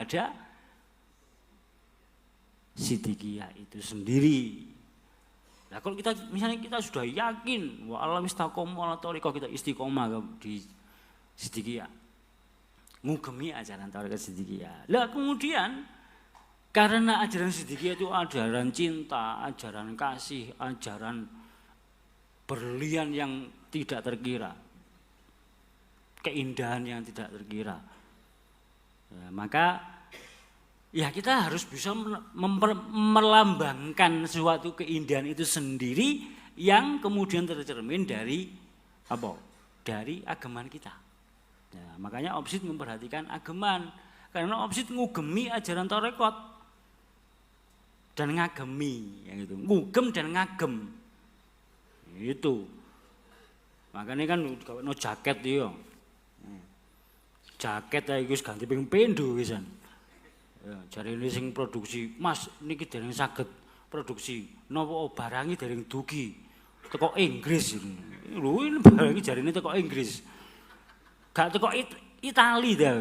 ada siddiqiyah itu sendiri. Nah kalau kita misalnya kita sudah yakin wa alam istiqomah ala thariqah, kita istiqomah di siddiqiyah, ngugemi ajaran thariqah siddiqiyah. Lah kemudian karena ajaran siddiqiyah itu ajaran cinta, ajaran kasih, ajaran berlian yang tidak terkira, keindahan yang tidak terkira, ya, maka ya kita harus bisa melambangkan suatu keindahan itu sendiri yang kemudian tercermin dari apa? Dari ageman kita. Ya, makanya Opsid memperhatikan ageman, karena Opsid ngugemi ajaran tarekat dan ngagemi, yang itu ngugem dan ngagem itu. Makanya kan no jaket yo, jaket aja wis ganti ping pindho wisan. Ya, jarine sing produksi, Mas niki dereng saged produksi napa barangi dereng dugi teko Inggris. Lho ini barangi jarine teko Inggris. Gak teko Itali ta.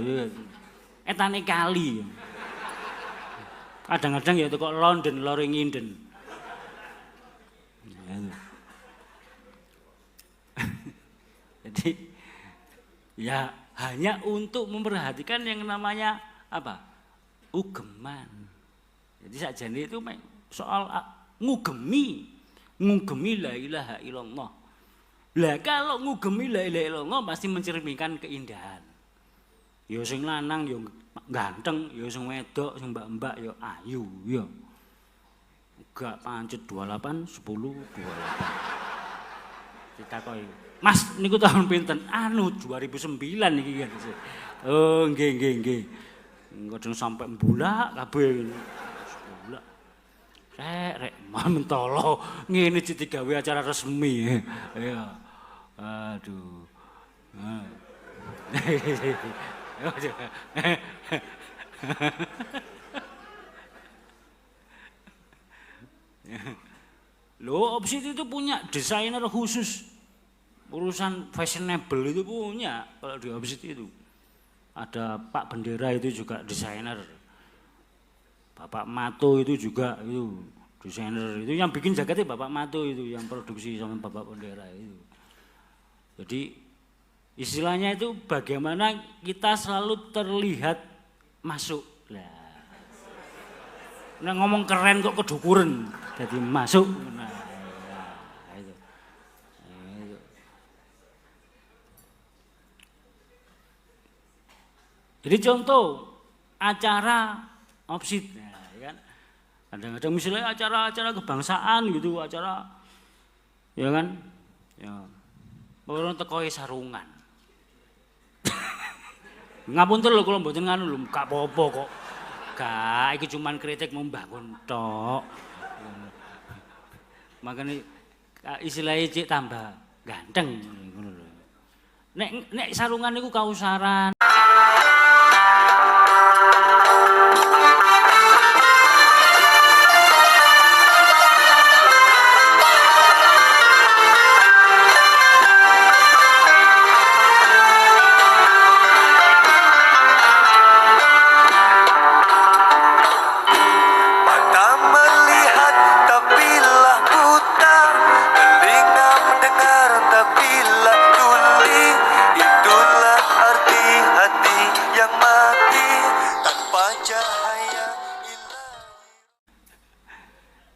Etane kali. Kadang-kadang ya teko London, Loringinden. Jadi ya hanya untuk memperhatikan yang namanya apa? Ugeman. Jadi sakjane itu soal ngugemi la ilaha illallah. Lah kalau ngugemi la ilaha illallah pasti mencerminkan keindahan. Ya sing lanang ya ganteng, ya sing wedok sing mbak-mbak ya ayu ya. Gak pancet 28 10 28. Ditakoki, "Mas niku tahun pinten?" Anu 2009 iki kan. Oh, nggih. Kadang sampai mbulak kabeh. Mbulak. Rek mentolo ngene digawe acara resmi. Ya. Aduh. Loh, Opsid itu punya desainer khusus urusan fashionable itu punya. Kalau di Opsid itu ada Pak Bendera itu juga desainer, Bapak Mato itu juga itu desainer, itu yang bikin jaketnya Bapak Mato itu, yang produksi sama Bapak Bendera itu. Jadi istilahnya itu bagaimana kita selalu terlihat masuk. Nah ngomong keren kok kedukuran, jadi masuk. Nah, itu. Jadi contoh acara Opsid, ya kan? Kadang-kadang misalnya acara-acara kebangsaan gitu, acara, ya kan? Ya, orang tekoi sarungan. Ngapunten lho kula mboten nganu lho, gak apa-apa kok. Gak, iki cuman kritik membangun tok. Makanya istilahnya cik tambah ganteng ngono lho. Nek sarungan niku kausaran.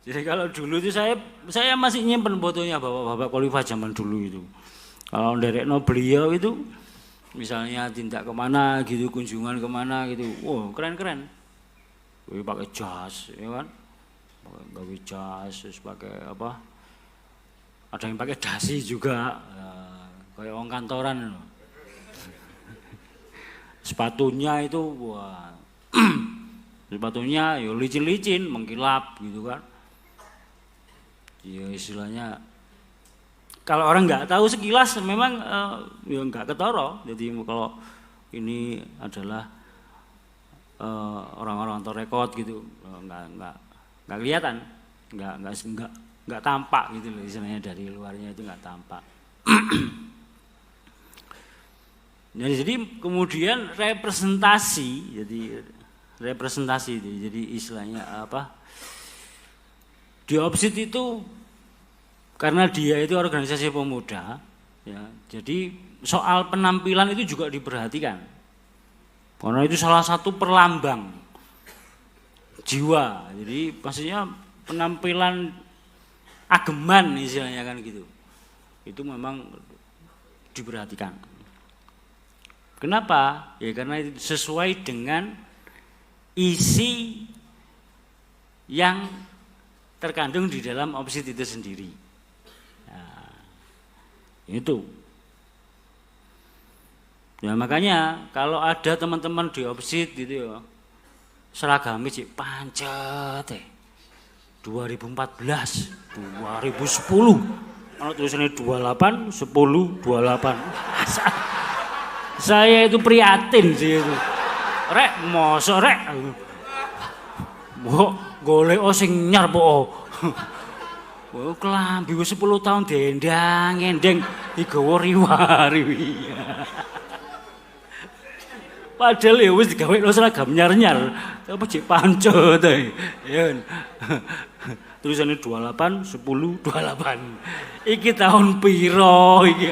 Jadi kalau dulu itu saya masih nyimpen fotonya bapak-bapak Khalifah zaman dulu itu. Kalau nderekno beliau itu misalnya tindak kemana gitu, kunjungan kemana gitu, wow keren-keren. Wih pakai jas, ya kan? Pakai jas, terus pakai apa? Ada yang pakai dasi juga, ya, kayak orang kantoran. Sepatunya itu, wah, sepatunya ya licin-licin, mengkilap gitu kan. Ya istilahnya kalau orang nggak tahu sekilas memang ya nggak ketoro. Jadi kalau ini adalah orang-orang tarekat gitu, nggak kelihatan, nggak tampak gitu loh, istilahnya dari luarnya itu nggak tampak. Jadi kemudian representasi, jadi representasi itu. Jadi istilahnya apa? Di OPSID itu karena dia itu organisasi pemuda, ya, jadi soal penampilan itu juga diperhatikan. Karena itu salah satu perlambang jiwa. Jadi maksudnya penampilan ageman istilahnya kan gitu. Itu memang diperhatikan. Kenapa? Ya karena itu sesuai dengan isi yang terkandung di dalam OPSID itu sendiri. Nah, itu. Ya makanya kalau ada teman-teman di OPSID gitu ya, seragamnya cik pancet 2014, 2010. Kalau tulisannya 28, 10, 28. Saya itu prihatin sih itu. Rek, mosok rek. Mbok golek sing nyar po. Oh, kelambi wis 10 tahun dendang-endeng digawa riwa-riwi. Padahal ya wis digawe seragam nyar-nyar. Apa cek pancet ae. Ya. Tulisannya 28, 10, 28. Iki tahun piro iki.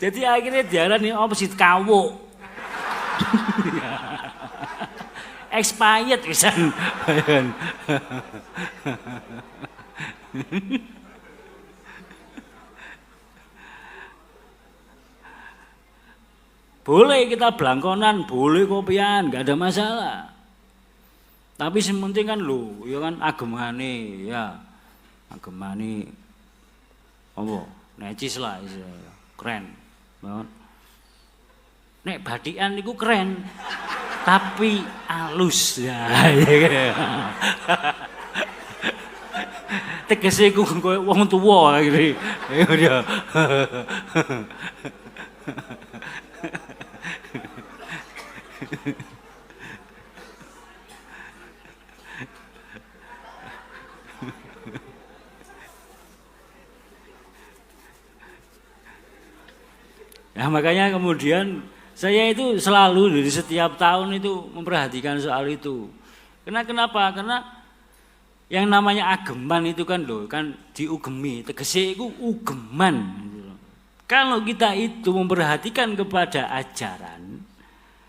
Jadi akhirnya diarani OPSID kawuk. Expired pisan. Boleh kita belangkonan, boleh kopian, nggak ada masalah. Tapi yang penting kan lho, ya kan agemane, ya agemane, apa, necis lah, keren, banget. Nek badikan itu keren, tapi halus ya. Tegese iku koyo wong tuwa iki. Ya. Nah makanya kemudian saya itu selalu dari setiap tahun itu memperhatikan soal itu. Kenapa? Karena yang namanya ageman itu kan loh, kan diugemi, tegese itu ugeman. Kalau kita itu memperhatikan kepada ajaran,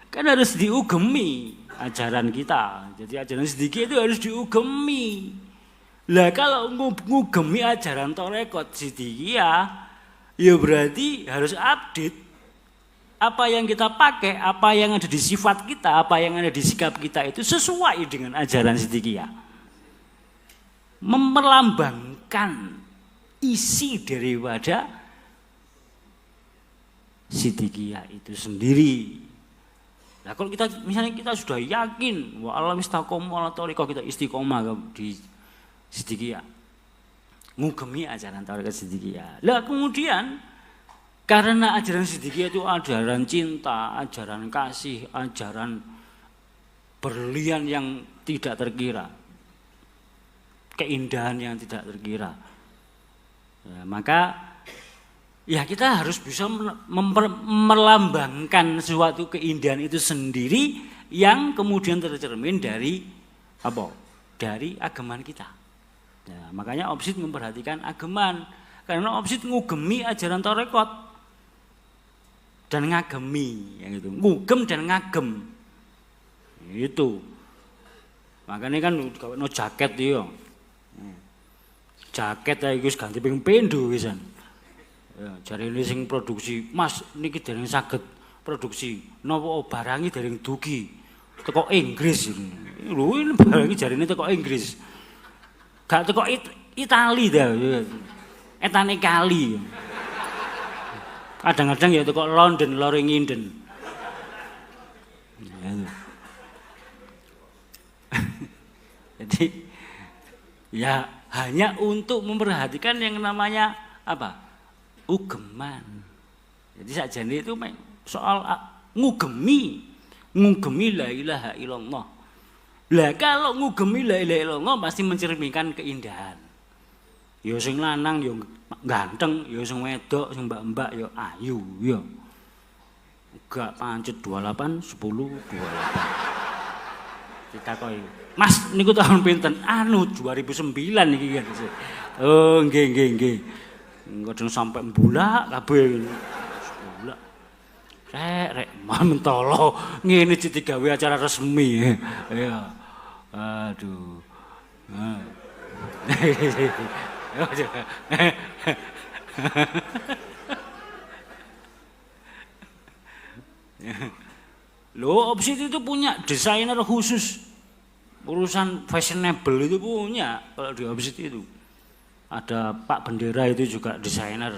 kan harus diugemi ajaran kita. Jadi ajaran sedikit itu harus diugemi. Lah kalau ngugemi ajaran torekot sedikit ya berarti harus update apa yang kita pakai, apa yang ada di sifat kita, apa yang ada di sikap kita itu sesuai dengan ajaran Siddiqiyah. Melambangkan isi daripada Siddiqiyah itu sendiri. Nah kalau kita misalnya kita sudah yakin wa alam istiqomah atau kita istiqomah di Siddiqiyah, ngugemi ajaran tarekat Siddiqiyah. Lah kemudian karena ajaran Siddiqiyah itu ajaran cinta, ajaran kasih, ajaran berlian yang tidak terkira, keindahan yang tidak terkira. Ya, maka ya kita harus bisa melambangkan suatu keindahan itu sendiri yang kemudian tercermin dari apa? Dari ageman kita. Ya, makanya OPSID memperhatikan ageman karena OPSID ngugemi ajaran tarekat dan ngagemi, yang itu ngugem dan ngagem itu. Makanya kan kalau no jaket yo, jaket ya itu ganti ping pendo wisan. Ya, jari ini sing produksi, Mas niki dereng saged produksi, nopo barangi dereng dugi, teko Inggris ini. Lho ini barangi jari ini teko Inggris. Gak teko Itali dah, etane kali. Kadang-kadang ya teko London, Loringinden. Jadi ya hanya untuk memperhatikan yang namanya apa? Ugeman. Jadi sakjane itu soal ngugemi la ilaha illallah. Lah kalau ngugemi la ilaha illallah pasti mencerminkan keindahan. Ya sing lanang ya ganteng, ya sing wedok sing mbak-mbak ya ayu ya. Gak pancet 28 10 28. ditakoki. Mas niku tahun pinten? Anu 2009 iki kan. Oh, nggih. Kadang sampai mbulak kabeh. Mbulak. Rek, mentolo ngene digawe acara resmi. Ya. Aduh. Loh, Opsit itu punya desainer khusus urusan fashionable itu punya kalau di Opsit itu. Ada Pak Bendera itu juga desainer.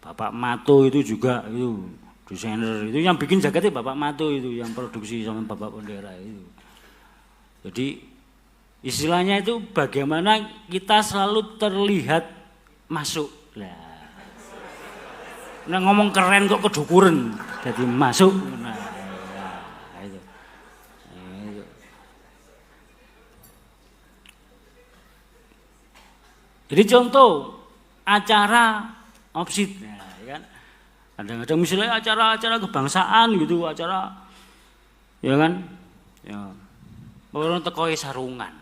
Bapak Mato itu juga itu desainer. Itu yang bikin jaketnya Bapak Mato itu yang produksi sama Bapak Bendera itu. Jadi istilahnya itu bagaimana kita selalu terlihat masuk. Nah ngomong keren kok kedukuran jadi masuk. Nah, itu. Jadi contoh acara Opsit, nah, ya kan? Kadang-kadang misalnya acara-acara kebangsaan gitu, acara, ya kan? Ya. Orang tekoi sarungan.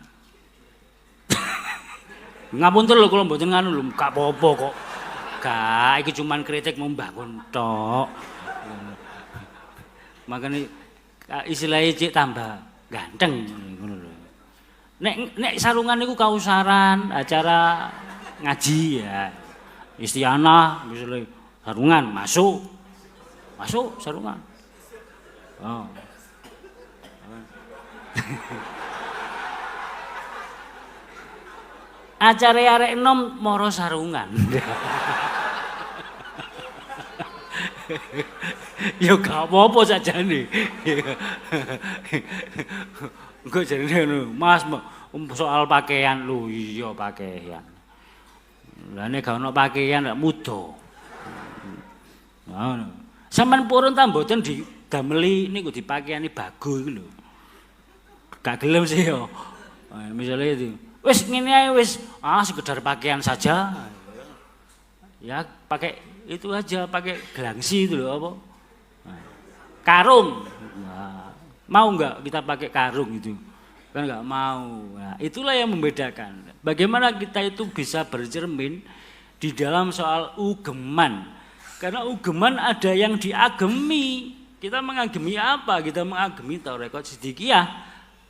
Ngapunten lho kula mboten nganu lho, gak apa-apa kok. Gak, iki cuman kritik membangun tok. Makanya istilahnya cik tambah ganteng ngono lho. Nek sarungan niku kausaran, acara ngaji ya. Istianah misalnya sarungan masuk sarungan. Oh. Acara arek enom moro sarungan. Ya gak apa-apa sakjane. Engko jarene Mas soal pakaian lho iya pakaian. Lah nek gak ono pakaian gak muda. Ngono. Sampeyan purun ta mboten didameli niku dipakaiani bago iku lho. Gak gelem sih yo. Misalnya itu, wis ngene ae wis sekedar pakaian saja. Ya pakai itu aja, pakai gelangsi itu loh apa? Karung. Nah, mau enggak kita pakai karung itu? Kan enggak mau. Nah, itulah yang membedakan. Bagaimana kita itu bisa bercermin di dalam soal ugeman. Karena ugeman ada yang diagemi. Kita mengagemi apa? Kita mengagemi Thariqat Shidhikiyah,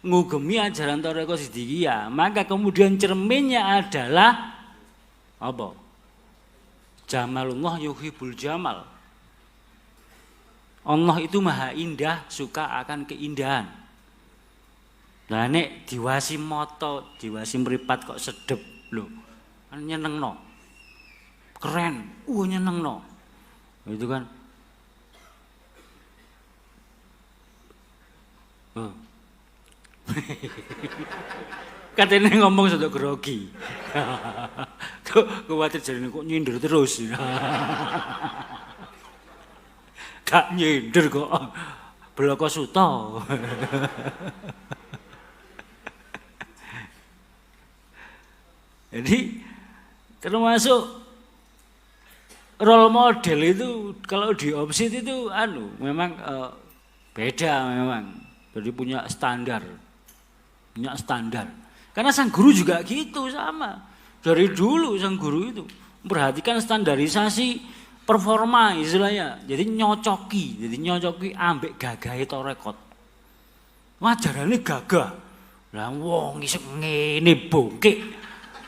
ngugemi ajaran Thariqat Shidhikiyah. Maka kemudian cerminnya adalah apa? Jamalullah yuhibbul jamal. Allah itu maha indah, suka akan keindahan. Lah nek diwasi moto, diwasi mripat kok sedep lho. Kan nyenengno. Keren, nyenengno. Itu kan. Oh. Katanya ngomong sudah grogi. Kuwatir jarine kok nyindir terus. Gak nyindir kok. Bloko suto. Jadi termasuk role model itu kalau di Opsit itu memang beda memang. Jadi punya standar. Karena sang guru juga gitu sama. Dari dulu sang guru itu memperhatikan standarisasi performa istilahnya. Jadi nyocoki ambek gagahe Thariqat. Wajarane gagah. Lah wong isih ngene bongkek.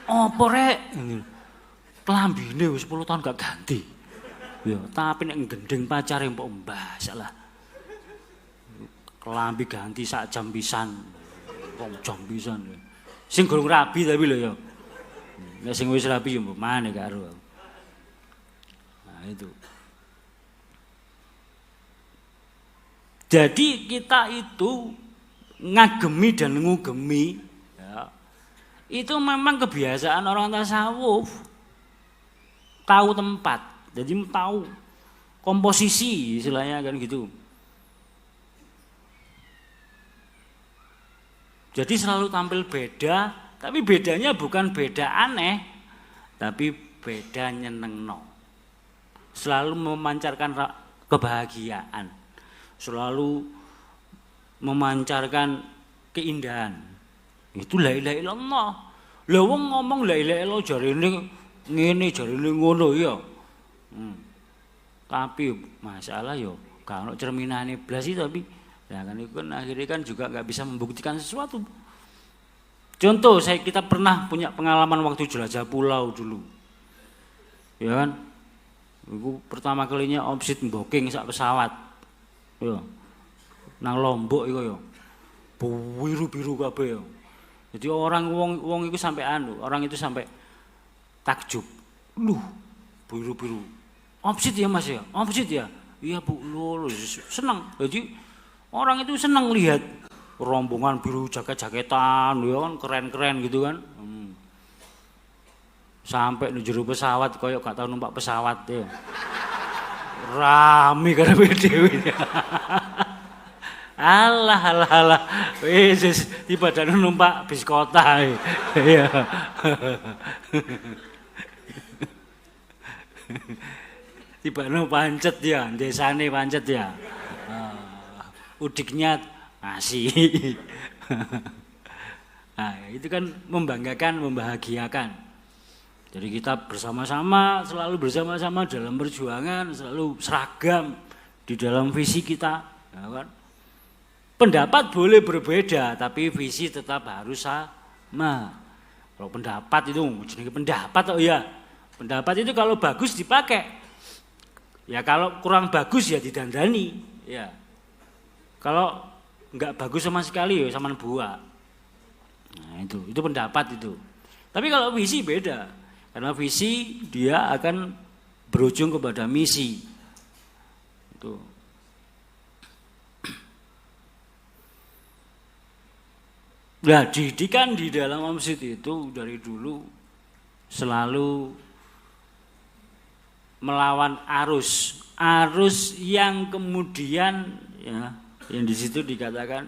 Apa rek? Klambine wis 10 tahun gak ganti. Ya, tapi nek gendeng pacare mbok mbah salah. Klambi ganti sak jam pisan. Wong jam pisan. Sing gurung rabi tapi lho ya. Nek sing wis rabi yo mbok maneh karo. Nah itu. Jadi kita itu ngagemi dan ngugemi ya, itu memang kebiasaan orang tasawuf. Tahu tempat, jadi tahu komposisi istilahnya kan gitu. Jadi selalu tampil beda, tapi bedanya bukan beda aneh, tapi beda nyenengno. Selalu memancarkan kebahagiaan, selalu memancarkan keindahan. Itu la ilaha illallah. Lah wong ngomong la ilaha illallah jarine ngene jarine ngono ya. Tapi masalah yo gak ono cerminane blas itu tapi ya kan itu kan akhirnya kan juga nggak bisa membuktikan sesuatu. Contoh kita pernah punya pengalaman waktu jelajah pulau dulu. Ya kan? Itu pertama kalinya omsit booking sak pesawat. Ya. Nang Lombok iku ya. Biru-biru kabeh ya. Jadi wong itu sampai orang itu sampai takjub. Loh, biru-biru. Omsit ya Mas ya? Omsit ya? Iya Bu, loh, senang. Jadi orang itu senang lihat rombongan biru jaket-jaketan, ya kan keren-keren gitu kan. Sampai di jero pesawat koyok gak tau numpak pesawat ya. Rame karena dewe. Alah. Wis tiba-tiba numpak bis kota. Iya. Tiba-tiba pancet ya, desane pancet ya. Udiknya ngasih. Nah, itu kan membanggakan, membahagiakan. Jadi kita bersama-sama, selalu bersama-sama dalam perjuangan, selalu seragam di dalam visi kita. Ya kan? Pendapat boleh berbeda, tapi visi tetap harus sama. Kalau pendapat itu, jenis pendapat oh ya. Pendapat itu kalau bagus dipakai. Ya kalau kurang bagus ya didandani. Ya. Kalau enggak bagus sama sekali ya sama buah. Nah itu pendapat itu. Tapi kalau visi beda. Karena visi dia akan berujung kepada misi. Itu. Nah, didikan di dalam omsit itu dari dulu selalu melawan arus yang kemudian ya yang di situ dikatakan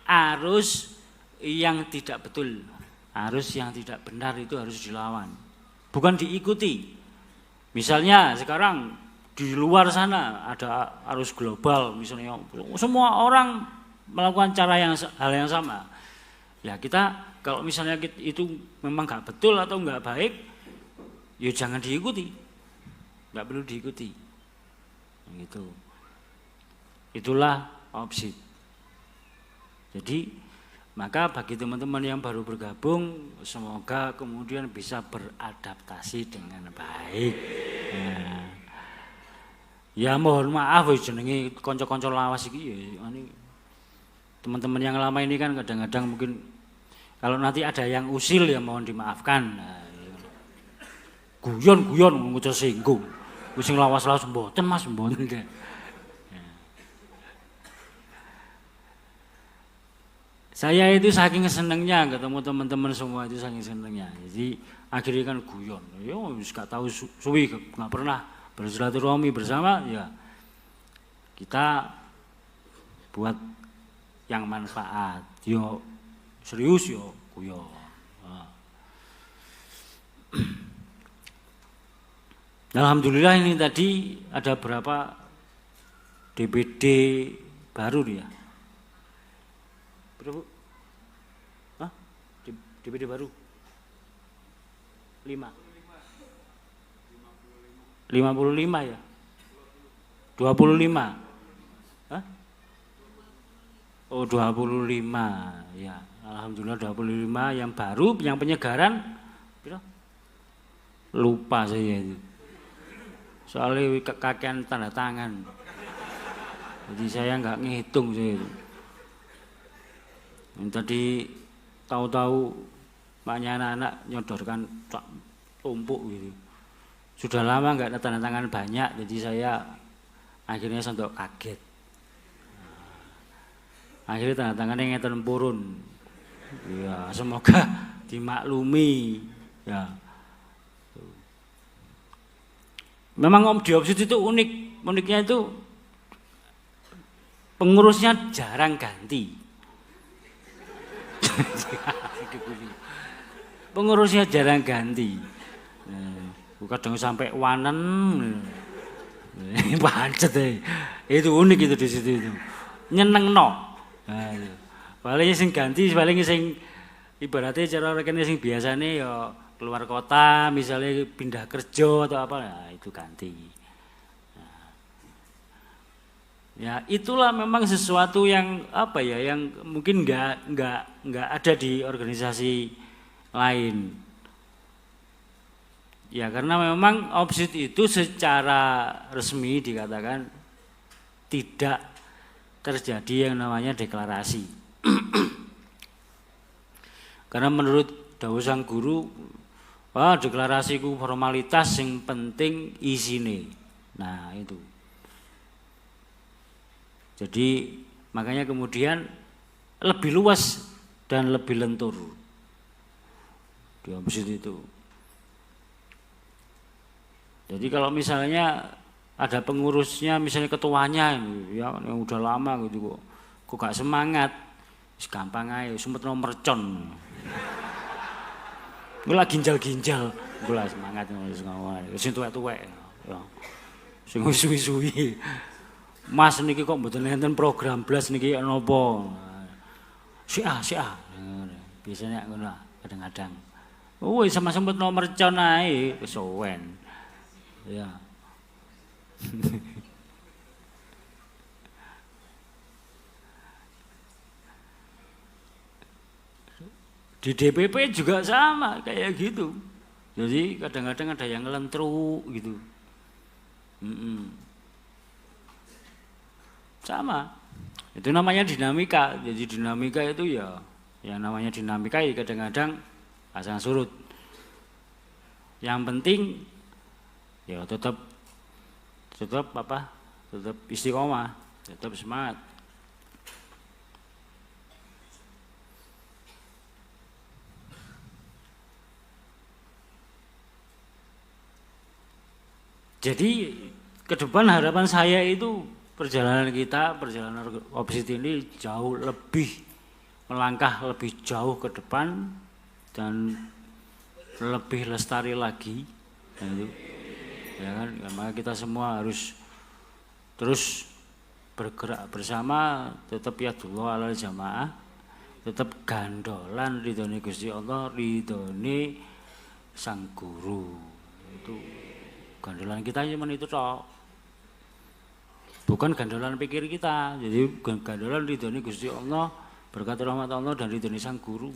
arus yang tidak betul, arus yang tidak benar itu harus dilawan, bukan diikuti. Misalnya sekarang di luar sana ada arus global, misalnya semua orang melakukan hal yang sama. Ya kita kalau misalnya itu memang nggak betul atau nggak baik, ya jangan diikuti, nggak perlu diikuti. Gitu. Itulah omsit. Jadi maka bagi teman-teman yang baru bergabung, semoga kemudian bisa beradaptasi dengan baik. Ya mohon maaf jenenge konco-konco lawas iki ya teman-teman yang lama ini kan kadang-kadang mungkin kalau nanti ada yang usil ya mohon dimaafkan. Guyon ngucap singgung. Sing lawas-lawas mboten Mas mboten. Saya itu saking senengnya ketemu teman-teman semua itu saking senengnya. Jadi akhirnya kan guyon. Ya wis gak tahu suwi enggak pernah bersilaturahmi bersama ya. Kita buat yang manfaat. Yo serius yo guyon. Alhamdulillah ini tadi ada berapa DPD baru dia? Berapa? Hah? DPD baru? 5. 55 ya? 25. Hah? Oh 25 ya. Alhamdulillah 25 yang baru, yang penyegaran lupa saya itu. Soalnya kakean tanda tangan. Jadi saya enggak ngitung saya itu. Tadi tahu-tahu maknya anak-anak nyodorkan tumpuk gitu. Sudah lama enggak ada tanda tangan banyak, jadi saya akhirnya sontok kaget. Akhirnya tanda tangannya ngeten purun. Ya, semoga dimaklumi. Ya. Memang di omsit itu unik. Uniknya itu pengurusnya jarang ganti. Pengurusnya jarang ganti. Kadang sampai wanen. Pancet itu unik itu di situ itu. Nyenengno. Paling sing ganti, paling sing ibaratnya cara rekene sing biasane ya keluar kota, misalnya pindah kerja atau apa, ya itu ganti. Ya itulah memang sesuatu yang apa ya, yang mungkin nggak ada di organisasi lain. Ya karena memang opsit itu secara resmi dikatakan tidak terjadi yang namanya deklarasi. Karena menurut dawuh sang guru, deklarasi ku formalitas, yang penting isine. Nah itu. Jadi makanya kemudian lebih luas dan lebih lentur di opsit itu. Jadi kalau misalnya ada pengurusnya, misalnya ketuanya ya yang udah lama gitu kok gak semangat, gampang aja, sempet nomor mercon. Gue lagi ginjal-ginjal, gue lah semangat sing tuwek-tuwek ya. Sing suwi-suwi. Mas niki kok mboten enten program blas niki napa? Si A. Biasanya ngono kadang-kadang. Wis sama sempet nomor mercon ae wis sowen. Ya. Di DPP juga sama kayak gitu. Jadi kadang-kadang ada yang ngelentru gitu. Sama. Itu namanya dinamika. Jadi dinamika itu ya yang namanya dinamika ya kadang-kadang pasang surut. Yang penting ya tetap apa? Tetap istiqomah, tetap semangat. Jadi ke depan harapan saya itu perjalanan opsit ini jauh lebih melangkah lebih jauh ke depan dan lebih lestari lagi. Ya kan, maka kita semua harus terus bergerak bersama, tetap yadullah alal jamaah, tetap gandolan ridhone Gusti Allah, ridhone sang guru. Itu gandolan kita cuma itu toh. Bukan gandolan pikir kita. Jadi gandolan ridhone Gusti Allah, berkat rahmat Allah dan ridhone sang guru.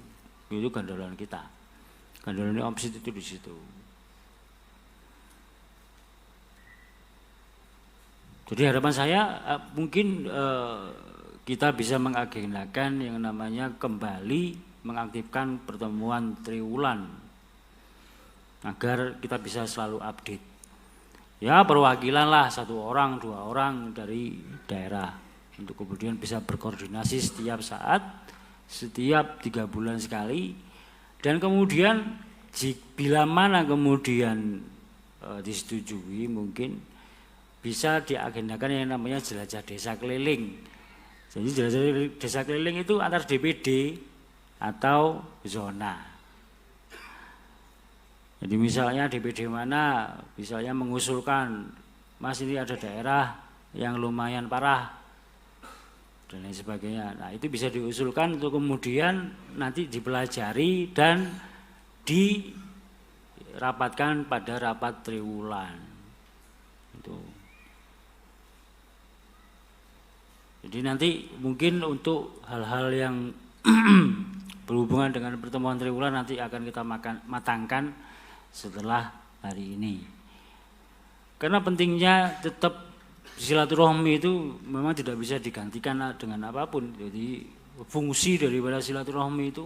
Itu gandolan kita. Gandolan opsit itu di situ. Jadi harapan saya mungkin kita bisa mengagendakan yang namanya kembali mengaktifkan pertemuan triwulan agar kita bisa selalu update. Ya perwakilan lah 1 orang 2 orang dari daerah untuk kemudian bisa berkoordinasi setiap saat, setiap 3 bulan sekali, dan kemudian bila mana kemudian disetujui mungkin bisa diagendakan yang namanya jelajah desa keliling. Jadi jelajah desa keliling itu antar DPD atau zona. Jadi misalnya DPD mana, misalnya mengusulkan, Mas ini ada daerah yang lumayan parah dan lain sebagainya. Nah itu bisa diusulkan untuk kemudian nanti dipelajari dan dirapatkan pada rapat triwulan. Itu. Jadi nanti mungkin untuk hal-hal yang berhubungan dengan pertemuan triwulan nanti akan kita matangkan setelah hari ini. Karena pentingnya tetap silaturahmi itu memang tidak bisa digantikan dengan apapun. Jadi fungsi daripada silaturahmi itu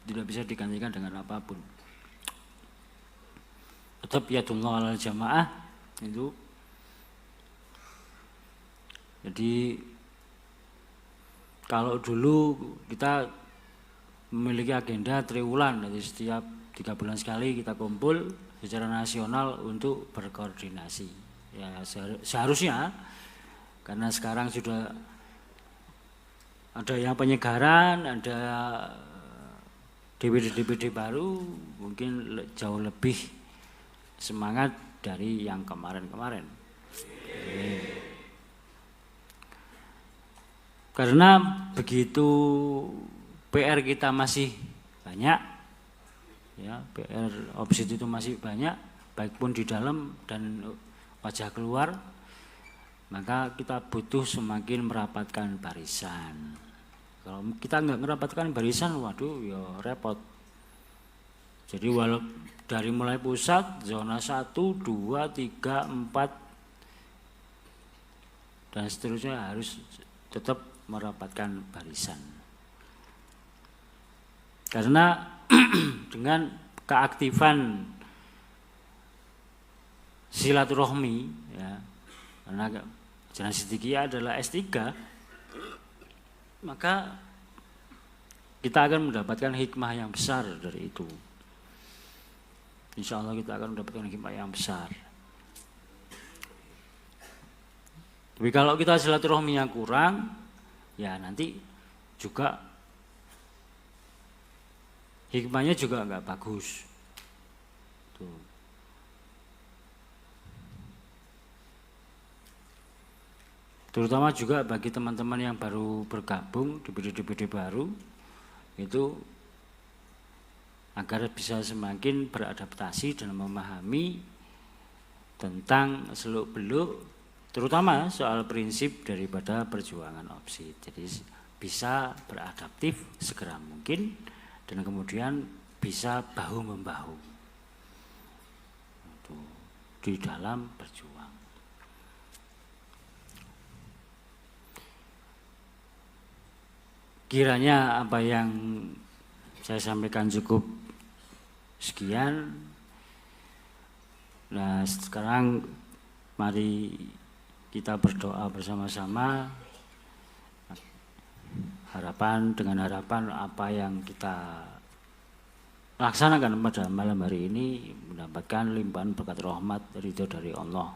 tidak bisa digantikan dengan apapun. Tetap yadullah alal jamaah itu. Jadi kalau dulu kita memiliki agenda triwulan, jadi setiap 3 bulan sekali kita kumpul secara nasional untuk berkoordinasi. Ya seharusnya, karena sekarang sudah ada yang penyegaran, ada DPD-DPD baru, mungkin jauh lebih semangat dari yang kemarin-kemarin. Karena begitu PR kita masih banyak, ya PR opsit itu masih banyak, baik pun di dalam dan wajah keluar, maka kita butuh semakin merapatkan barisan. Kalau kita nggak merapatkan barisan, waduh ya repot. Jadi walau dari mulai pusat, zona 1, 2, 3, 4, dan seterusnya harus tetap merapatkan barisan. Karena dengan keaktifan silaturahmi, ya, karena Jalan Siddiqiyah adalah S3, maka kita akan mendapatkan hikmah yang besar dari itu. Insya Allah kita akan mendapatkan hikmah yang besar. Tapi kalau kita silaturahmi yang kurang, ya nanti juga hikmahnya juga nggak bagus. Tuh. Terutama juga bagi teman-teman yang baru bergabung di DPD baru, itu agar bisa semakin beradaptasi dan memahami tentang seluk-beluk, terutama soal prinsip daripada perjuangan opsit. Jadi bisa beradaptif segera mungkin dan kemudian bisa bahu-membahu di dalam berjuang. Kiranya apa yang saya sampaikan cukup sekian. Nah, sekarang mari kita berdoa bersama-sama, dengan harapan apa yang kita laksanakan pada malam hari ini mendapatkan limpahan berkat rahmat ridho dari Allah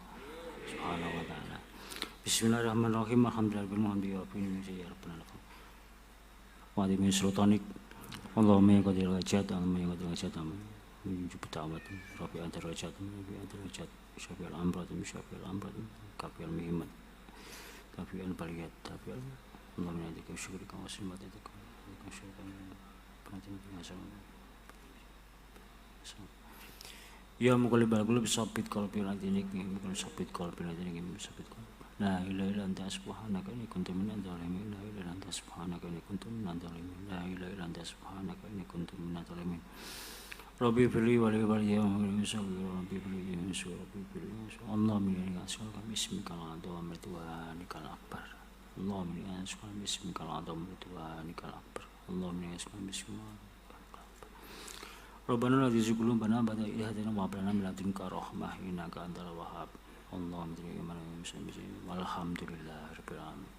Subhanahu wa taala. Bismillahirrahmanirrahim. Alhamdulillahirabbil alamin. Sultanik Allahumma ya qadir al-hajat, Allahumma ya qadir al-hajat, menjub ta'awat, Rabbi antar hajat, Rabbi antar hajat, Syafi'al amrat, Syafi'al amrat, Kafi'al muhimmat, Kafi'al baliyat, Kafi'al Allahumma yadika syukurika wa simatatika, Yadika syukurika wa simatatika. Ya muqallibal qulub sabbit qalbi ala dinik, sabbit qalbi ala dinik, sabbit qalbi. La ilaha illa anta subhanaka inni kuntu minadh dhalimin. La ilaha illa anta subhanaka inni kuntu minadh dhalimin. La ilaha illa anta subhanaka inni kuntu minadh dhalimin. Rabbi firli wa li walidayya wa li musawwi Rabbi firli wa Rabbi firli wa Allahumma inni as'aluka bismikal a'zam wa ridwanikal akbar. Allahumma inni as'aluka bismikal a'zam wa ridwanikal akbar. Allahumma inni as'aluka bismikal Rabbana la tuzigh qulubana ba'da idh hadaytana wa hab lana min ladunka rahmah innaka antal wahhab. Allahumma walhamdulillahirabbil alamin.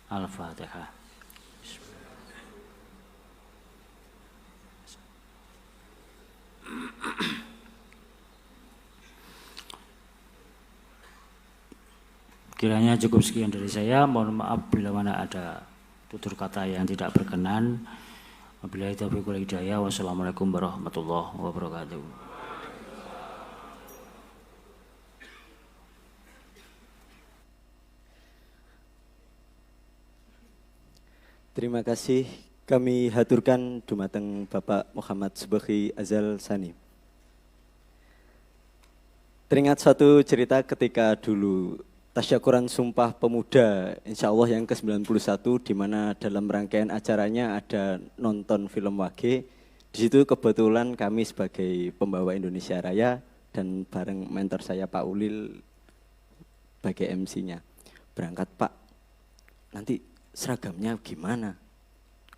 Al-Fatihah. Kiranya cukup sekian dari saya. Mohon maaf bila mana ada tutur kata yang tidak berkenan. Wabillahi taufiq wal hidayah. Wassalamualaikum warahmatullahi wabarakatuh. Terima kasih kami haturkan dumateng Bapak Muhammad Subaghi Azal Sani. Teringat suatu cerita ketika dulu tasyakuran Sumpah Pemuda insya Allah yang ke-91 di mana dalam rangkaian acaranya ada nonton film Wage. Di situ kebetulan kami sebagai pembawa Indonesia Raya dan bareng mentor saya Pak Ulil sebagai MC-nya. Berangkat Pak, nanti seragamnya gimana?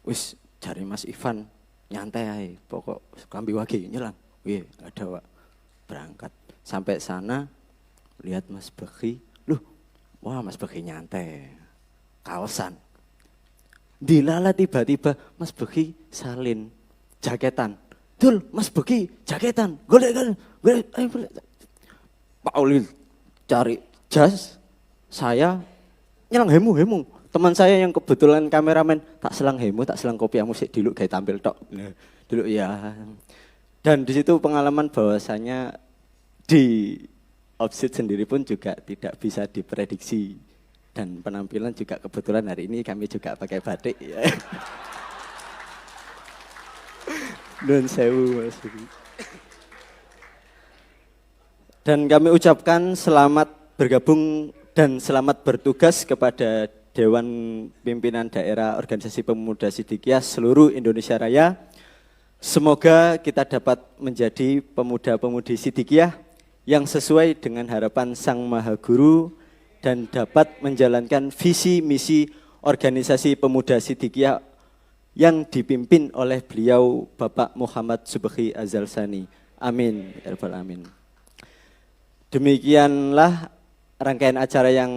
Wis cari Mas Ivan, nyantai aja, pokok klambi Wage nyelang. Wih, ada Pak. Berangkat sampai sana lihat Mas Baghi, wah Mas Baghi nyantai, kaosan. Dilala tiba-tiba Mas Baghi salin jaketan. Dul, Mas Baghi jaketan. Golek. Pak Ulil cari jas, saya nyelang hemu. Teman saya yang kebetulan kameramen tak selang hemu, tak selang kopi musik dulu kayak tampil tok. Dulu ya. Dan di situ pengalaman bahwasanya di opsit sendiri pun juga tidak bisa diprediksi. Dan penampilan juga kebetulan hari ini kami juga pakai batik. Ya. Nuwun sewu Mas Budi. Dan kami ucapkan selamat bergabung dan selamat bertugas kepada Dewan Pimpinan Daerah Organisasi Pemuda Sidikiyah seluruh Indonesia Raya. Semoga kita dapat menjadi pemuda-pemudi Sidikiyah yang sesuai dengan harapan Sang Maha Guru dan dapat menjalankan visi misi organisasi pemuda Sidikiyah yang dipimpin oleh beliau Bapak Muhammad Subhi Azalsani. Amin. Ya Rabbal Alamin. Demikianlah rangkaian acara yang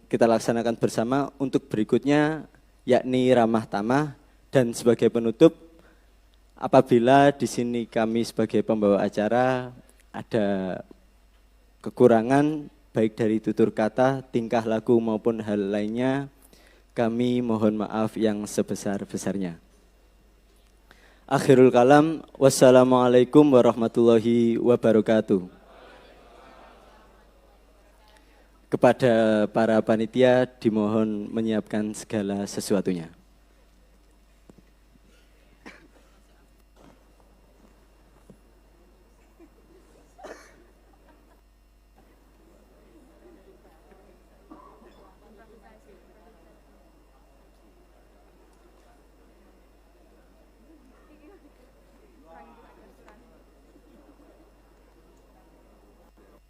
kita laksanakan bersama. Untuk berikutnya yakni ramah tamah, dan sebagai penutup, apabila di sini kami sebagai pembawa acara ada kekurangan baik dari tutur kata, tingkah laku maupun hal lainnya, kami mohon maaf yang sebesar-besarnya. Akhirul kalam, wassalamualaikum warahmatullahi wabarakatuh. Kepada para panitia dimohon menyiapkan segala sesuatunya.